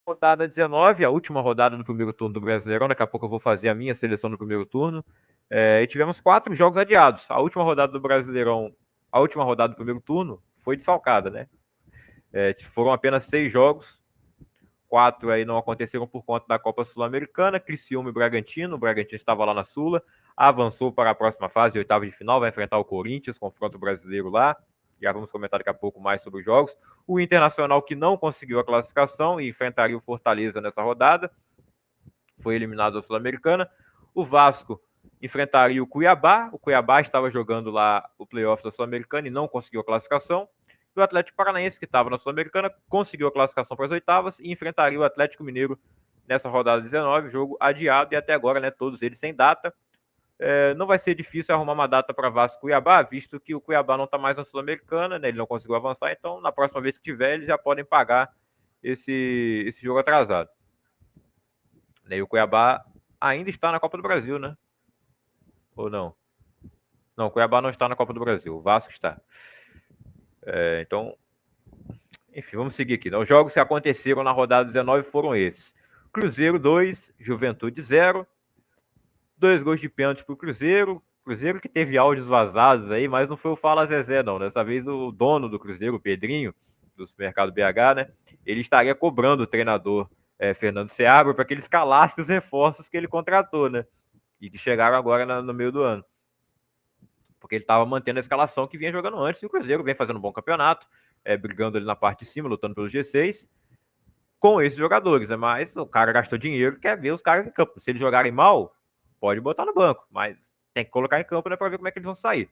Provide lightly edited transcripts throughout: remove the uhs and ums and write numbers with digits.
Rodada 19, a última rodada do primeiro turno do Brasileirão. Daqui a pouco eu vou fazer a minha seleção do primeiro turno. E tivemos 4 jogos adiados. A última rodada do Brasileirão, a última rodada do primeiro turno, foi desfalcada, né? Foram apenas 6 jogos. 4 aí não aconteceram por conta da Copa Sul-Americana. Criciúma e Bragantino. O Bragantino estava lá na Sula. Avançou para a próxima fase, oitava de final. Vai enfrentar o Corinthians, confronto brasileiro lá. Já vamos comentar daqui a pouco mais sobre os jogos. O Internacional, que não conseguiu a classificação e enfrentaria o Fortaleza nessa rodada, foi eliminado da Sul-Americana. O Vasco enfrentaria o Cuiabá. O Cuiabá estava jogando lá o playoff da Sul-Americana e não conseguiu a classificação. E o Atlético Paranaense, que estava na Sul-Americana, conseguiu a classificação para as oitavas e enfrentaria o Atlético Mineiro nessa rodada 19, jogo adiado e até agora, né, todos eles sem data. Não vai ser difícil arrumar uma data para Vasco e Cuiabá, visto que o Cuiabá não está mais na Sul-Americana, né, ele não conseguiu avançar, então na próxima vez que tiver, eles já podem pagar esse jogo atrasado. E o Cuiabá ainda está na Copa do Brasil, né? Ou não? Não, o Cuiabá não está na Copa do Brasil, o Vasco está. Então, enfim, vamos seguir aqui. Os jogos que aconteceram na rodada 19 foram esses. Cruzeiro 2, Juventude 0. 2 gols de pênalti para o Cruzeiro. Cruzeiro que teve áudios vazados aí, mas não foi o Fala Zezé, não. Dessa vez o dono do Cruzeiro, o Pedrinho, do Supermercado BH, né? Ele estaria cobrando o treinador Fernando Seabra para que ele escalasse os reforços que ele contratou, né? E que chegaram agora no meio do ano. Porque ele estava mantendo a escalação que vinha jogando antes, e o Cruzeiro vem fazendo um bom campeonato, brigando ali na parte de cima, lutando pelo G6, com esses jogadores, né? Mas o cara gastou dinheiro, quer ver os caras em campo. Se eles jogarem mal, pode botar no banco, mas tem que colocar em campo, né, para ver como é que eles vão sair.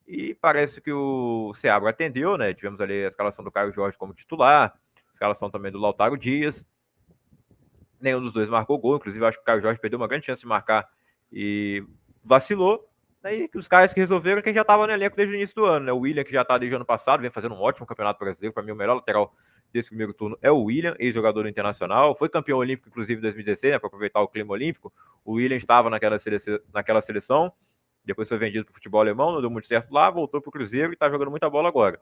E parece que o Seabra atendeu, né? Tivemos ali a escalação do Caio Jorge como titular, a escalação também do Lautaro Dias. Nenhum dos dois marcou gol, inclusive acho que o Caio Jorge perdeu uma grande chance de marcar e vacilou. Aí os caras que resolveram quem já estava no elenco desde o início do ano, né? O William, que já está desde o ano passado, vem fazendo um ótimo campeonato brasileiro. Para mim, o melhor lateral desse primeiro turno é o William, ex-jogador Internacional. Foi campeão olímpico, inclusive, em 2016, né? Para aproveitar o clima olímpico. O William estava naquela seleção, depois foi vendido para o futebol alemão, não deu muito certo lá, voltou para o Cruzeiro e está jogando muita bola agora.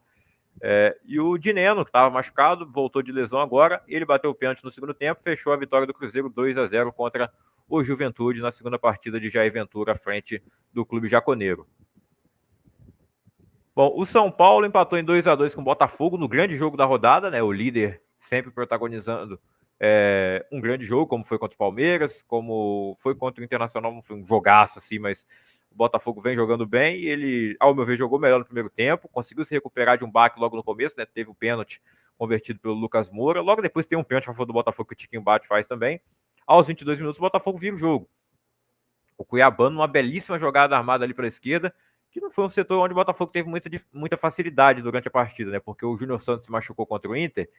E o Dineno, que estava machucado, voltou de lesão agora. Ele bateu o pênalti no segundo tempo, fechou a vitória do Cruzeiro 2-0 contra o Juventude na segunda partida de Jair Ventura à frente do clube jaconeiro. Bom, o São Paulo empatou em 2-2 com o Botafogo no grande jogo da rodada, né? O líder sempre protagonizando um grande jogo, como foi contra o Palmeiras, como foi contra o Internacional, não foi um jogaço assim, mas o Botafogo vem jogando bem e ele, ao meu ver, jogou melhor no primeiro tempo, conseguiu se recuperar de um baque logo no começo, né? Teve o pênalti convertido pelo Lucas Moura, logo depois tem um pênalti a favor do Botafogo que o Tiquinho Bate faz também. Aos 22 minutos o Botafogo vira o jogo. O Cuiabano, uma belíssima jogada armada ali pela esquerda, que não foi um setor onde o Botafogo teve muita facilidade durante a partida, né? Porque o Júnior Santos se machucou contra o Inter.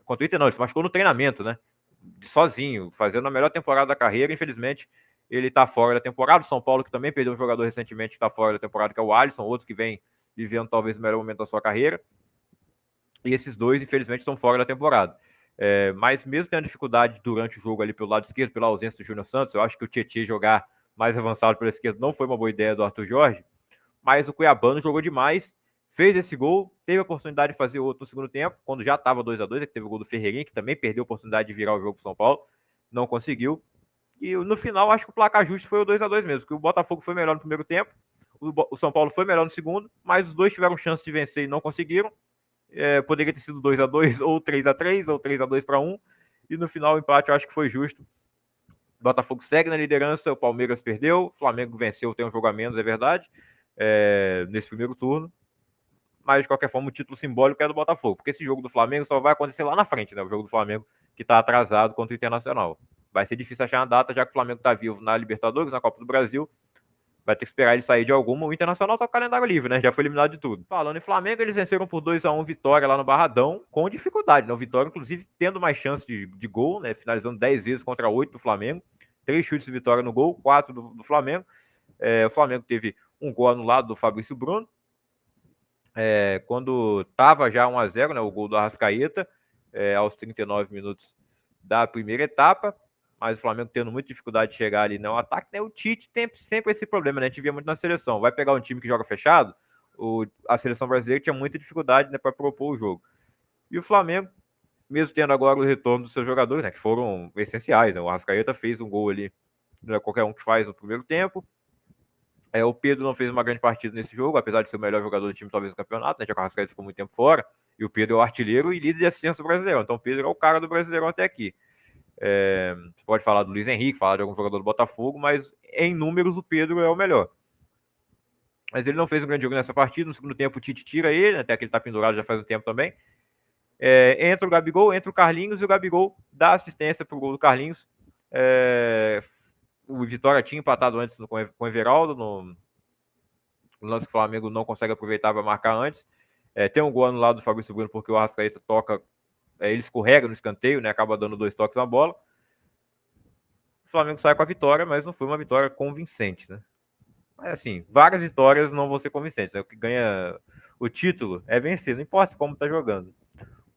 Contra o Inter não, ele se machucou no treinamento, né? Sozinho, fazendo a melhor temporada da carreira. Infelizmente, ele está fora da temporada. O São Paulo, que também perdeu um jogador recentemente, está fora da temporada, que é o Alisson, outro que vem vivendo talvez o melhor momento da sua carreira. E esses dois, infelizmente, estão fora da temporada. Mas mesmo tendo dificuldade durante o jogo ali pelo lado esquerdo, pela ausência do Júnior Santos, eu acho que o Tietchan jogar mais avançado pela esquerda não foi uma boa ideia do Arthur Jorge, mas o Cuiabano jogou demais, fez esse gol, teve a oportunidade de fazer outro no segundo tempo, quando já estava 2-2, que teve o gol do Ferreirinha, que também perdeu a oportunidade de virar o jogo para o São Paulo, não conseguiu. E no final, acho que o placar justo foi o 2-2 mesmo, que o Botafogo foi melhor no primeiro tempo, o São Paulo foi melhor no segundo, mas os dois tiveram chance de vencer e não conseguiram. Poderia ter sido 2-2 ou 3-3 ou 3-2 para 1, e no final o empate eu acho que foi justo. O Botafogo segue na liderança, o Palmeiras perdeu, o Flamengo venceu, tem um jogo a menos, é verdade, nesse primeiro turno, mas de qualquer forma o título simbólico é do Botafogo, porque esse jogo do Flamengo só vai acontecer lá na frente, né? O jogo do Flamengo que está atrasado contra o Internacional. Vai ser difícil achar uma data, já que o Flamengo está vivo na Libertadores, na Copa do Brasil, vai ter que esperar ele sair de alguma. O Internacional tá com o calendário livre, né? Já foi eliminado de tudo. Falando em Flamengo, eles venceram por 2-1 Vitória lá no Barradão, com dificuldade, né? O Vitória, inclusive, tendo mais chance de gol, né? Finalizando 10 vezes contra 8 do Flamengo. 3 chutes de Vitória no gol, 4 do Flamengo. O Flamengo teve um gol anulado do Fabrício Bruno. Quando tava já 1-0, né? O gol do Arrascaeta, aos 39 minutos da primeira etapa. Mas o Flamengo tendo muita dificuldade de chegar ali no ataque, né? O Tite tem sempre esse problema, né? A gente via muito na seleção. Vai pegar um time que joga fechado, a seleção brasileira tinha muita dificuldade, né, para propor o jogo. E o Flamengo mesmo tendo agora o retorno dos seus jogadores, né, que foram essenciais. Né? O Arrascaeta fez um gol ali, não é qualquer um que faz no primeiro tempo. O Pedro não fez uma grande partida nesse jogo, apesar de ser o melhor jogador do time, talvez, no campeonato, né? Já que o Arrascaeta ficou muito tempo fora. E o Pedro é o artilheiro e líder de assistência do Brasileirão. Então o Pedro é o cara do Brasileirão até aqui. Você pode falar do Luiz Henrique, falar de algum jogador do Botafogo, mas em números o Pedro é o melhor. Mas ele não fez um grande jogo nessa partida. No segundo tempo o Tite tira ele, até que ele tá pendurado já faz um tempo também. Entra o Gabigol, entra o Carlinhos e o Gabigol dá assistência pro gol do Carlinhos. O Vitória tinha empatado antes com o Everaldo, no lance que o Flamengo não consegue aproveitar para marcar antes. Tem um gol anulado do Fabrício Bruno porque o Arrascaeta toca, ele escorrega no escanteio, né, acaba dando 2 toques na bola. O Flamengo sai com a vitória, mas não foi uma vitória convincente, né? Mas assim, várias vitórias não vão ser convincentes, né? O que ganha o título é vencer, não importa como tá jogando.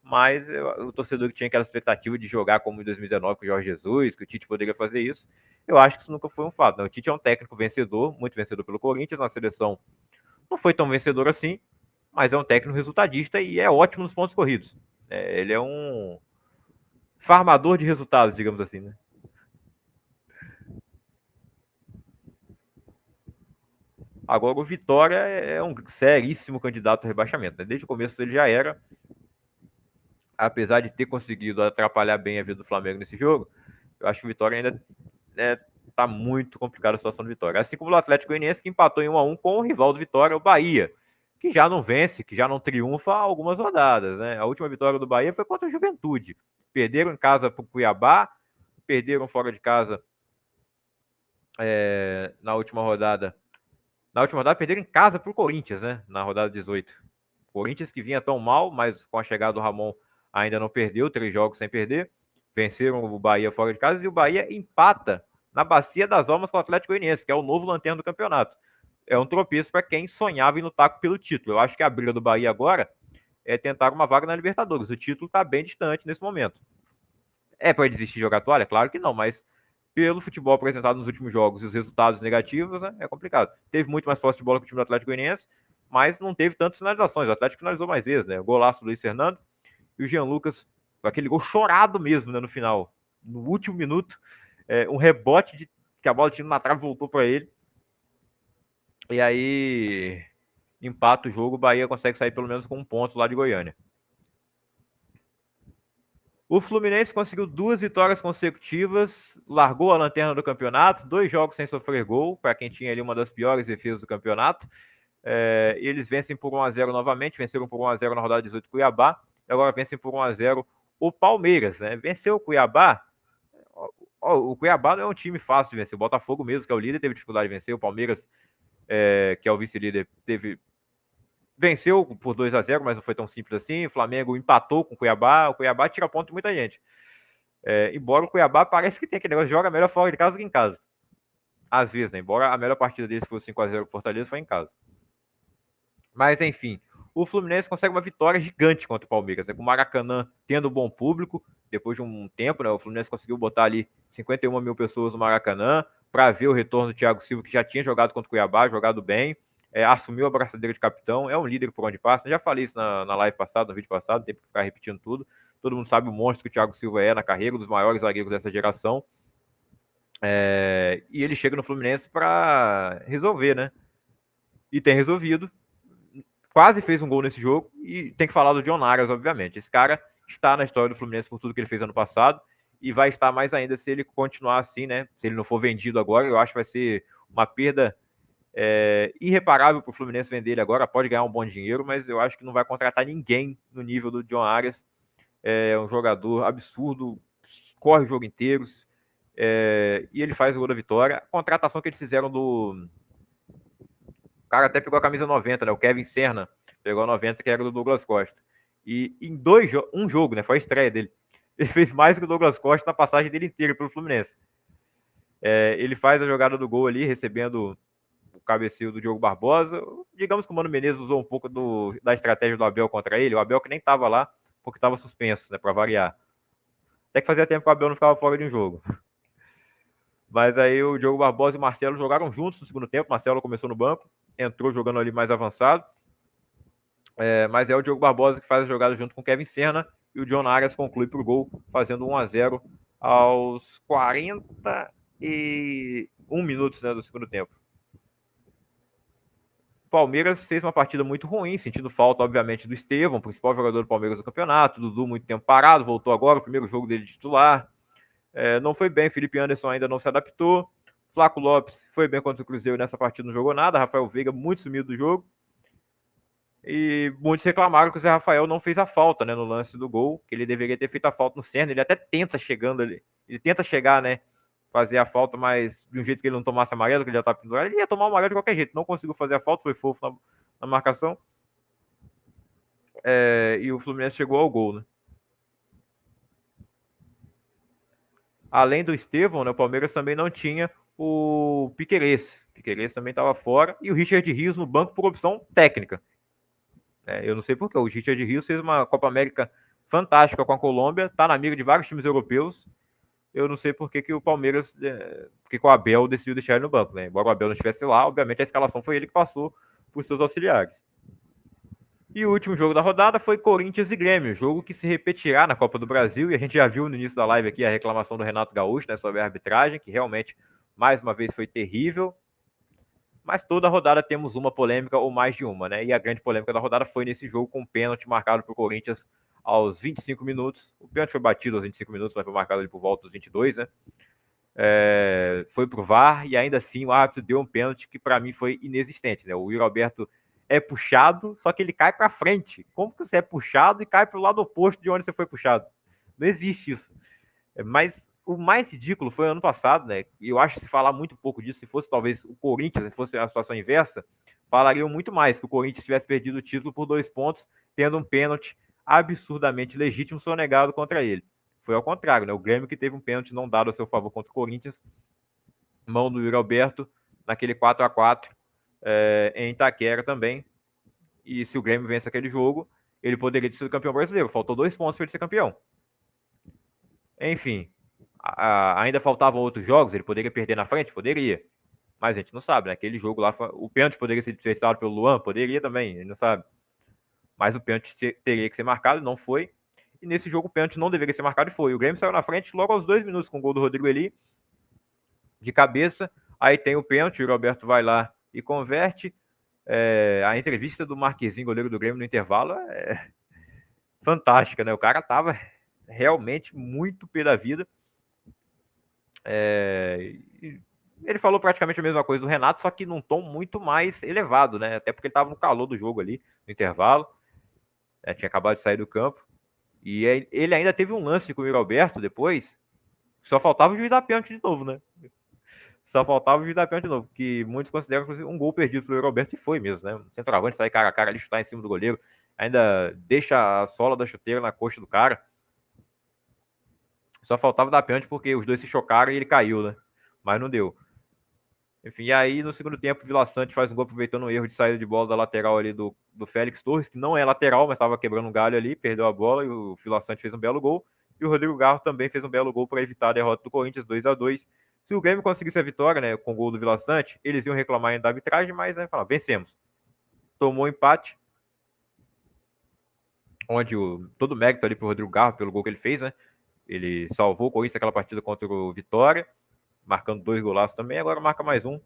Mas o torcedor que tinha aquela expectativa de jogar como em 2019 com o Jorge Jesus, que o Tite poderia fazer isso, eu acho que isso nunca foi um fato. Né? O Tite é um técnico vencedor, muito vencedor pelo Corinthians, na seleção não foi tão vencedor assim, mas é um técnico resultadista e é ótimo nos pontos corridos. Ele é um farmador de resultados, digamos assim, né? Agora o Vitória é um seríssimo candidato ao rebaixamento. Né? Desde o começo ele já era, apesar de ter conseguido atrapalhar bem a vida do Flamengo nesse jogo, eu acho que o Vitória ainda tá muito complicada a situação do Vitória. Assim como o Atlético Goianiense, que empatou em 1-1 com o rival do Vitória, o Bahia, que já não vence, que já não triunfa há algumas rodadas. Né? A última vitória do Bahia foi contra o Juventude. Perderam em casa para o Cuiabá, perderam fora de casa na última rodada. Na última rodada, perderam em casa para o Corinthians, né? Na rodada 18. Corinthians que vinha tão mal, mas com a chegada do Ramon ainda não perdeu, 3 jogos sem perder. Venceram o Bahia fora de casa e o Bahia empata na Bacia das Almas com o Atlético Goianiense, que é o novo lanterna do campeonato. É um tropeço para quem sonhava em lutar pelo título. Eu acho que a briga do Bahia agora é tentar uma vaga na Libertadores. O título está bem distante nesse momento. É para desistir de jogar toalha? Claro que não, mas pelo futebol apresentado nos últimos jogos e os resultados negativos, né, é complicado. Teve muito mais posse de bola que o time do Atlético Goianiense, mas não teve tantas finalizações. O Atlético finalizou mais vezes, né? O golaço do Luiz Fernando e o Jean Lucas, aquele gol chorado mesmo, né, no final. No último minuto, um rebote que a bola tinha na trave voltou para ele. E aí empata o jogo, o Bahia consegue sair pelo menos com um ponto lá de Goiânia. O Fluminense conseguiu 2 vitórias consecutivas, largou a lanterna do campeonato, 2 jogos sem sofrer gol, para quem tinha ali uma das piores defesas do campeonato. Eles vencem por 1-0 novamente, venceram por 1-0 na rodada 18 Cuiabá, e agora vencem por 1-0 o Palmeiras. Né? Venceu o Cuiabá. O Cuiabá não é um time fácil de vencer. O Botafogo mesmo, que é o líder, teve dificuldade de vencer. O Palmeiras, que é o vice-líder, venceu por 2-0, mas não foi tão simples assim. O Flamengo empatou com o Cuiabá. O Cuiabá tira ponto de muita gente. Embora o Cuiabá parece que tem aquele negócio, joga melhor fora de casa do que em casa. Às vezes, né? Embora a melhor partida deles fosse 5-0 com o Fortaleza, foi em casa. Mas, enfim, o Fluminense consegue uma vitória gigante contra o Palmeiras, né? Com o Maracanã tendo bom público, depois de um tempo, né? O Fluminense conseguiu botar ali 51 mil pessoas no Maracanã para ver o retorno do Thiago Silva, que já tinha jogado contra o Cuiabá, jogado bem, assumiu a braçadeira de capitão, é um líder por onde passa. Eu já falei isso na live passada, no vídeo passado, tem que ficar repetindo tudo. Todo mundo sabe o monstro que o Thiago Silva é na carreira, um dos maiores zagueiros dessa geração. E ele chega no Fluminense para resolver, né? E tem resolvido. Quase fez um gol nesse jogo. E tem que falar do John Arias, obviamente. Esse cara está na história do Fluminense por tudo que ele fez ano passado. E vai estar mais ainda se ele continuar assim, né? Se ele não for vendido agora, eu acho que vai ser uma perda irreparável para o Fluminense vender ele agora. Pode ganhar um bom dinheiro, mas eu acho que não vai contratar ninguém no nível do John Arias. É um jogador absurdo, corre o jogo inteiro, e ele faz o gol da vitória. A contratação que eles fizeram do... O cara até pegou a camisa 90, né? O Kevin Serna pegou a 90, que era do Douglas Costa. E em um jogo, né? Foi a estreia dele. Ele fez mais que o Douglas Costa na passagem dele inteira pelo Fluminense. Ele faz a jogada do gol ali, recebendo o cabeceio do Diogo Barbosa. Digamos que o Mano Menezes usou um pouco da estratégia do Abel contra ele. O Abel que nem estava lá, porque estava suspenso, né? Para variar. Até que fazia tempo que o Abel não ficava fora de um jogo. Mas aí o Diogo Barbosa e o Marcelo jogaram juntos no segundo tempo. O Marcelo começou no banco, entrou jogando ali mais avançado. Mas é o Diogo Barbosa que faz a jogada junto com o Kevin Serna e o John Arias conclui para o gol, fazendo 1-0 aos 41 minutos, né, do segundo tempo. O Palmeiras fez uma partida muito ruim, sentindo falta, obviamente, do Estevão, principal jogador do Palmeiras do campeonato. Dudu muito tempo parado, voltou agora, o primeiro jogo dele de titular. Não foi bem, Felipe Anderson ainda não se adaptou. Flaco Lopes foi bem contra o Cruzeiro nessa partida, não jogou nada. Rafael Veiga muito sumido do jogo. E muitos reclamaram que o Zé Rafael não fez a falta, né, no lance do gol, que ele deveria ter feito a falta no Serna. Ele até tenta chegando ali, ele tenta chegar, né, fazer a falta, mas de um jeito que ele não tomasse amarelo, que ele já tá pendurado, ele ia tomar o amarelo de qualquer jeito. Não conseguiu fazer a falta, foi fofo na marcação. E o Fluminense chegou ao gol, né. Além do Estevão, né, o Palmeiras também não tinha o Piquerez. Piquerez também estava fora. E o Richard Rios no banco por opção técnica. Eu não sei porquê. O Richard Rios fez uma Copa América fantástica com a Colômbia. Está na mira de vários times europeus. Eu não sei por que o Palmeiras, porque o Abel decidiu deixar ele no banco, né? Embora o Abel não estivesse lá, obviamente a escalação foi ele que passou por seus auxiliares. E o último jogo da rodada foi Corinthians e Grêmio, jogo que se repetirá na Copa do Brasil, e a gente já viu no início da live aqui a reclamação do Renato Gaúcho, né, sobre a arbitragem, que realmente, mais uma vez, foi terrível. Mas toda rodada temos uma polêmica ou mais de uma, né? E a grande polêmica da rodada foi nesse jogo com um pênalti marcado para o Corinthians aos 25 minutos. O pênalti foi batido aos 25 minutos, mas foi marcado ali por volta dos 22, né? Foi pro VAR e ainda assim o árbitro deu um pênalti que para mim foi inexistente, né? O Yuri Alberto é puxado, só que ele cai para frente. Como que você é puxado e cai para o lado oposto de onde você foi puxado? Não existe isso. Mas o mais ridículo foi ano passado, né? E eu acho que se falar muito pouco disso, se fosse talvez o Corinthians, se fosse a situação inversa, falariam muito mais que o Corinthians tivesse perdido o título por 2 pontos, tendo um pênalti absurdamente legítimo sonegado contra ele. Foi ao contrário, né? O Grêmio que teve um pênalti não dado a seu favor contra o Corinthians, mão do Yuri Alberto, naquele 4-4 em Itaquera também. E se o Grêmio vence aquele jogo, ele poderia ter sido campeão brasileiro. Faltou 2 pontos para ele ser campeão. Enfim, ainda faltavam outros jogos, ele poderia perder na frente? Poderia. Mas a gente não sabe, né? Aquele jogo lá, o pênalti poderia ser desperdiçado pelo Luan? Poderia também, a gente não sabe. Mas o pênalti teria que ser marcado, não foi. E nesse jogo o pênalti não deveria ser marcado e foi. O Grêmio saiu na frente logo aos 2 minutos com o gol do Rodrigo Eli, de cabeça. Aí tem o pênalti, o Roberto vai lá e converte. A entrevista do Marquezinho, goleiro do Grêmio, no intervalo é fantástica, né? O cara tava realmente muito pé da vida. Ele falou praticamente a mesma coisa do Renato, só que num tom muito mais elevado, né? Até porque ele estava no calor do jogo ali, no intervalo. Tinha acabado de sair do campo. E ele ainda teve um lance com o Yuri Alberto depois. Só faltava o juiz dar pênalti de novo, né? Só faltava o juiz dar pênalti de novo. Que muitos consideram um gol perdido pelo Yuri Alberto, e foi mesmo, né? O centroavante sai cara a cara ali, chutar em cima do goleiro. Ainda deixa a sola da chuteira na coxa do cara. Só faltava dar pênalti porque os dois se chocaram e ele caiu, né? Mas não deu. Enfim, e aí no segundo tempo o Vila Sante faz um gol aproveitando um erro de saída de bola da lateral ali do Félix Torres, que não é lateral, mas estava quebrando um galho ali, perdeu a bola e o Vila Sante fez um belo gol. E o Rodrigo Garro também fez um belo gol para evitar a derrota do Corinthians, 2-2. Se o Grêmio conseguisse a vitória, né, com o gol do Vila Sante, eles iam reclamar ainda da arbitragem, mas né, falaram, vencemos. Tomou empate, onde todo o mérito ali pro Rodrigo Garro pelo gol que ele fez, né? Ele salvou o Corinthians naquela partida contra o Vitória, marcando 2 golaços também, agora marca mais um.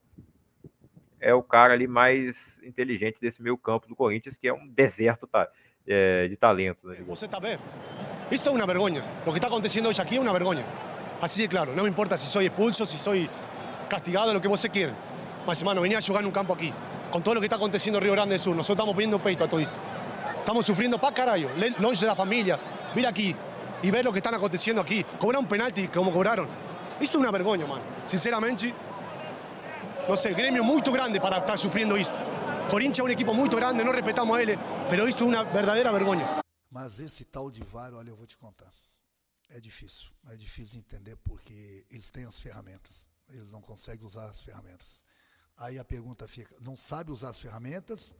É o cara ali mais inteligente desse meio campo do Corinthians, que é um deserto de talento. Né? Você está bem? Isto é uma vergonha. O que está acontecendo hoje aqui é uma vergonha. Así de claro. Não me importa se sou expulso, se sou castigado, lo que você quieran. Mas, hermano, venía a jugar en un campo aquí. Con todo lo que está aconteciendo en Río Grande do Sul. Nosotros estamos poniendo peito a todo isso. Estamos sufriendo pa' caralho. Longe de la familia. Vir aquí y ver lo que están aconteciendo aquí. Cobrar un penalti como cobraron. Isto é uma vergonha, mano. Sinceramente, não sei, Grêmio muito grande para estar sofrendo isto. Corinthians é um equipo muito grande, não respeitamos ele, mas isto é uma verdadeira vergonha. Mas esse tal de VAR, olha, eu vou te contar. É difícil entender porque eles têm as ferramentas. Eles não conseguem usar as ferramentas. Aí a pergunta fica, não sabe usar as ferramentas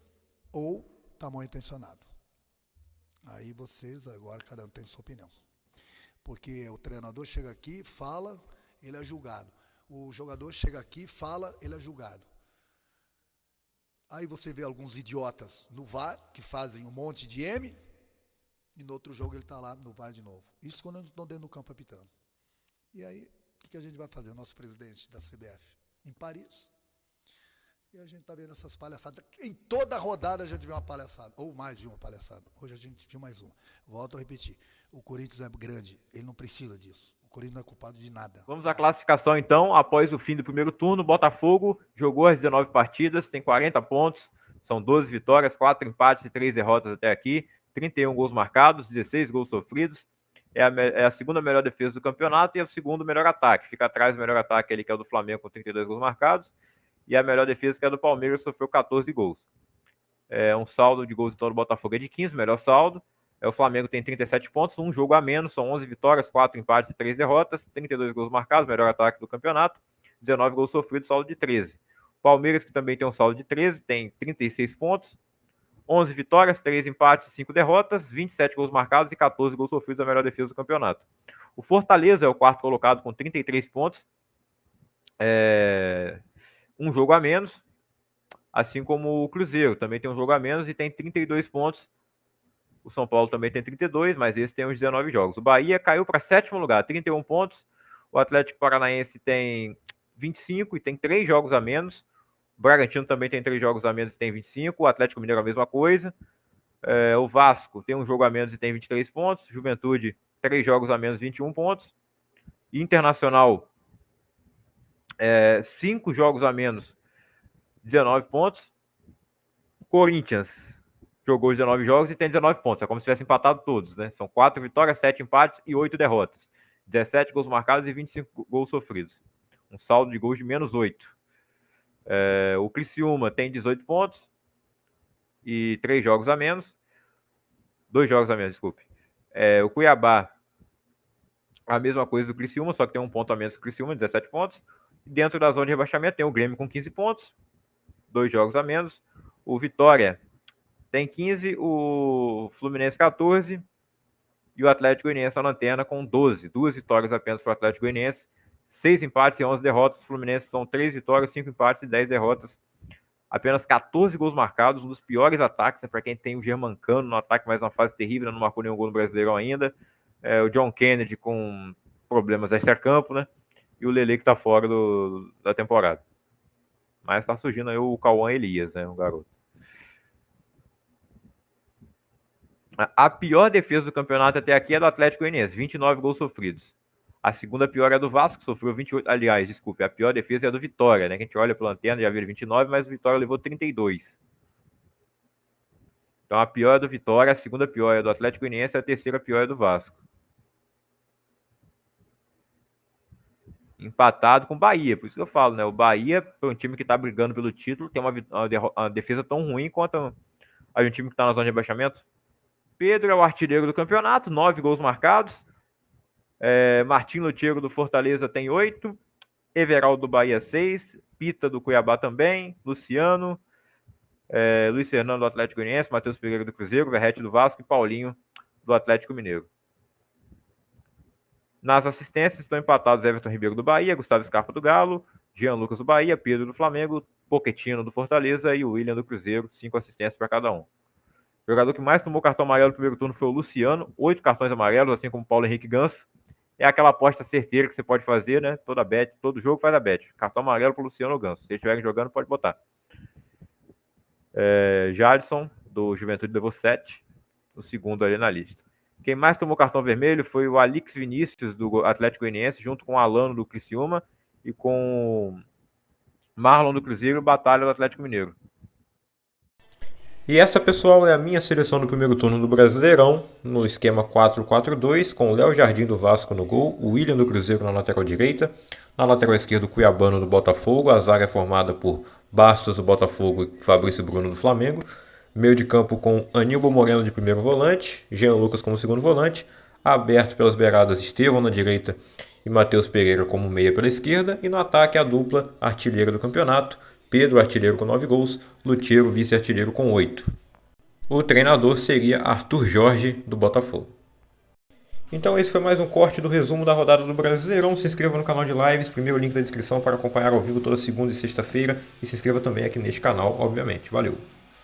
ou está mal intencionado? Aí vocês, agora cada um tem sua opinião. Porque o treinador chega aqui, fala, ele é julgado. O jogador chega aqui, fala, ele é julgado. Aí você vê alguns idiotas no VAR, que fazem um monte de M, e no outro jogo ele está lá no VAR de novo. Isso quando eu não estou dentro do campo apitando. E aí, o que a gente vai fazer? O nosso presidente da CBF em Paris. E a gente está vendo essas palhaçadas. Em toda rodada a gente vê uma palhaçada, ou mais de uma palhaçada. Hoje a gente viu mais uma. Volto a repetir. O Corinthians é grande, ele não precisa disso. O Corinthians não é culpado de nada. Vamos à classificação então. Após o fim do primeiro turno, Botafogo jogou as 19 partidas, tem 40 pontos, são 12 vitórias, 4 empates e 3 derrotas até aqui, 31 gols marcados, 16 gols sofridos. É a segunda melhor defesa do campeonato e é o segundo melhor ataque. Fica atrás do melhor ataque ali, que é o do Flamengo, com 32 gols marcados. E a melhor defesa, que é a do Palmeiras, sofreu 14 gols. Um saldo de gols então do Botafogo é de 15, melhor saldo. O Flamengo tem 37 pontos, um jogo a menos, são 11 vitórias, 4 empates e 3 derrotas, 32 gols marcados, melhor ataque do campeonato, 19 gols sofridos, saldo de 13. Palmeiras, que também tem um saldo de 13, tem 36 pontos, 11 vitórias, 3 empates e 5 derrotas, 27 gols marcados e 14 gols sofridos, a melhor defesa do campeonato. O Fortaleza é o quarto colocado com 33 pontos, um jogo a menos, assim como o Cruzeiro, também tem um jogo a menos e tem 32 pontos. O São Paulo também tem 32, mas esse tem uns 19 jogos. O Bahia caiu para 7º lugar, 31 pontos. O Atlético Paranaense tem 25 e tem 3 jogos a menos. O Bragantino também tem 3 jogos a menos e tem 25. O Atlético Mineiro a mesma coisa. O Vasco tem um jogo a menos e tem 23 pontos. Juventude, 3 jogos a menos, 21 pontos. Internacional, 5 jogos a menos, 19 pontos. Corinthians jogou 19 jogos e tem 19 pontos. É como se tivesse empatado todos, né? São 4 vitórias, 7 empates e 8 derrotas. 17 gols marcados e 25 gols sofridos. Um saldo de gols de menos 8. O Criciúma tem 18 pontos e 3 jogos a menos. 2 jogos a menos, desculpe. O Cuiabá, a mesma coisa do Criciúma, só que tem um ponto a menos que o Criciúma, 17 pontos. Dentro da zona de rebaixamento tem o Grêmio com 15 pontos, 2 jogos a menos. O Vitória tem 15, o Fluminense 14 e o Atlético Goianiense na lanterna com 12. 2 vitórias apenas para o Atlético Goianiense, 6 empates e 11 derrotas. O Fluminense são 3 vitórias, 5 empates e 10 derrotas. Apenas 14 gols marcados, um dos piores ataques, para quem tem o Germancano no ataque, mas uma fase terrível, não marcou nenhum gol no Brasileirão ainda. O John Kennedy com problemas extra-campo, né? E o Lele que está fora da temporada. Mas está surgindo aí o Cauã Elias, né? Um garoto. A pior defesa do campeonato até aqui é do Atlético Goianiense, 29 gols sofridos. A segunda pior é do Vasco, que sofreu 28. Aliás, desculpe, a pior defesa é a do Vitória, né? Que a gente olha pela lanterna, já viu 29, mas o Vitória levou 32. Então a pior é do Vitória, a segunda pior é do Atlético Goianiense, a terceira pior é do Vasco. Empatado com o Bahia, por isso que eu falo, né? O Bahia, para um time que está brigando pelo título, tem uma defesa tão ruim quanto um time que está na zona de rebaixamento. Pedro é o artilheiro do campeonato, 9 gols marcados. Martim Lutiero do Fortaleza tem 8. Everaldo do Bahia 6. Pita do Cuiabá também. Luciano. Luiz Fernando do Atlético Goianiense. Matheus Pereira do Cruzeiro. Verrete do Vasco e Paulinho do Atlético Mineiro. Nas assistências estão empatados Everton Ribeiro do Bahia, Gustavo Scarpa do Galo, Jean Lucas do Bahia, Pedro do Flamengo, Pochettino do Fortaleza e o William do Cruzeiro, 5 assistências para cada um. O jogador que mais tomou cartão amarelo no primeiro turno foi o Luciano, 8 cartões amarelos, assim como o Paulo Henrique Ganso. É aquela aposta certeira que você pode fazer, né? Todo jogo faz a bet. Cartão amarelo para o Luciano ou Ganso. Se eles estiverem jogando, pode botar. Jadson, do Juventude, levou 7, o segundo ali na lista. Quem mais tomou cartão vermelho foi o Alix Vinícius, do Atlético Goianiense, junto com o Alano, do Criciúma, e com Marlon, do Cruzeiro, e Batalha, do Atlético Mineiro. E essa, pessoal, é a minha seleção do primeiro turno do Brasileirão, no esquema 4-4-2, com o Léo Jardim do Vasco no gol, o William do Cruzeiro na lateral direita, na lateral esquerda o Cuiabano do Botafogo, a zaga é formada por Bastos do Botafogo e Fabrício Bruno do Flamengo, meio de campo com Aníbal Moreno de primeiro volante, Jean Lucas como segundo volante, aberto pelas beiradas Estevão na direita e Matheus Pereira como meia pela esquerda, e no ataque a dupla artilheira do campeonato, Pedro, artilheiro com 9 gols, Lutiero, vice-artilheiro com 8. O treinador seria Arthur Jorge, do Botafogo. Então esse foi mais um corte do resumo da rodada do Brasileirão. Se inscreva no canal de lives, primeiro link da descrição para acompanhar ao vivo toda segunda e sexta-feira, e se inscreva também aqui neste canal, obviamente. Valeu!